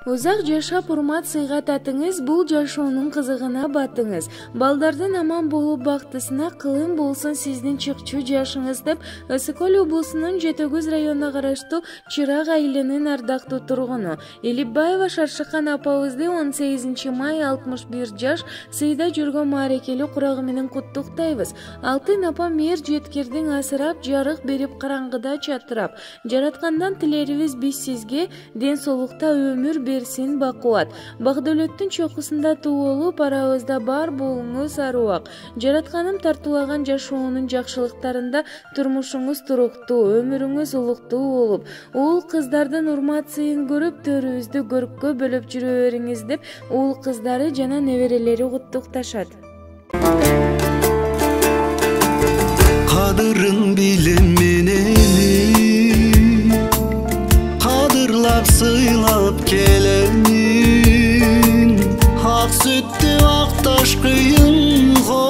Узак жашап урмат сыйга татыңыз, бул жашоонун кызыгына батыңыз. Балдардын аман болуп бактысына кылым болсун сиздин чыкчу жашыңыз деп Ысык-Көл облусунун Жетөгүз районуна караштуу Чырак айылынын ардактуу тургуну Элипбаева Шаршыкан апабызды 18 май 61 жаш сыйда жүргөн маарекелүү курагы менен куттуктайбыз. Алтын апам эр жеткирдиң асырап, жарык берип караңгыда чатырап. Жараткандан тилерибиз биз сизге ден соолукта өмүр берсин бакубат. Багдөлөттүн чокусунда туулуп, арабызда бар болуңуз аруак. Жаратканым тартуулаган жашоонун жакшылыктарында турмушуңуз туруктуу, өмүрүңүз улуктуу болуп, уул кыздардын урмат сыйын көрүп, төрүбүздү көрккө бөлөп жүрө бериңиз деп уул кыздары жана неберелери куттукташат. Кадырын билем менен кадырлап сыйлап келемин, ак сүттү акташ кыйынго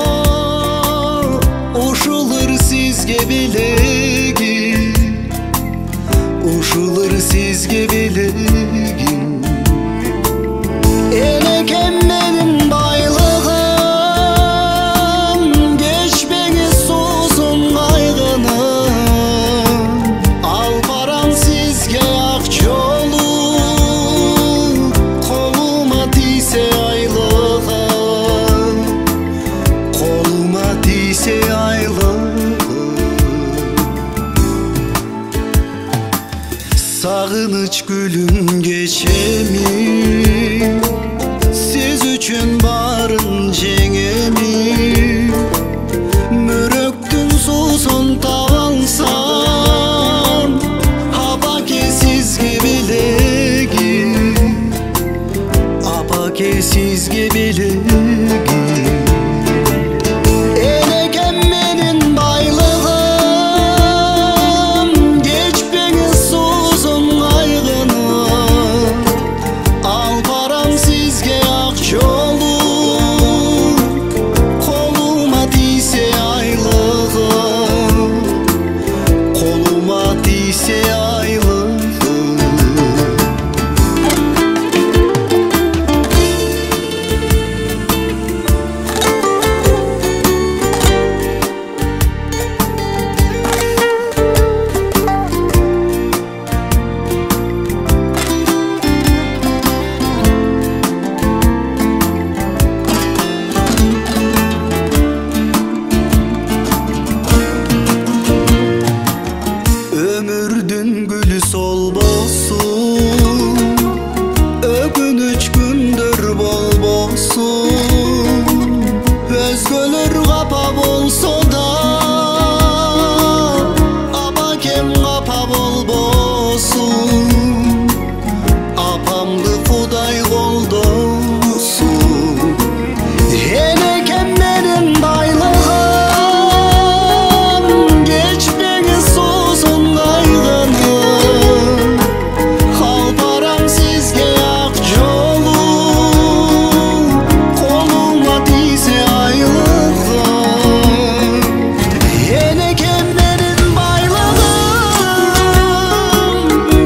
ушулар сизге белегим, ушулар сизге белегим. Энекем менин байлыгым, кечпеңиз суусун кайгыным, ал барам сизге ак жолу, колума тийсе айлыгым, колума тийсе айлыгым. Сагыныч күлүм кечемин, сиз үчүн барын жеңемин, мөрөктүн суусун таба алсам, апаке сизге белегим, апаке сизге белегим. Энекем менин байлыгым, кечпеңиз суусун кайгыным, ал барам сизге ак жолу, колума тийсе айлыгым, колума тийсе айлыгым. Ömürdün gülü solbosun, ökünüç gündür bol bolsun, özgölөр kapa bolso da apakem kapa bol bolsun, apamdı Kuday koldosun. Enekem menin baylığım, geçmeğiz susun kaygınım, al param sizge ak jolu, koluma тийсе aylığım. Enekem menin baylığım,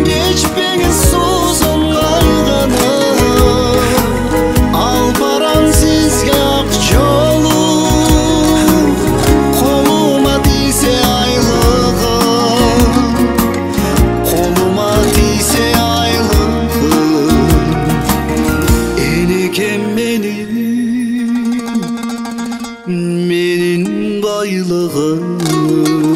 geçmeğiz susun kaygınım, al param sizge ak jolu, koluma тийсе aylığım, koluma тийсе aylığım. Enekem menin baylığım.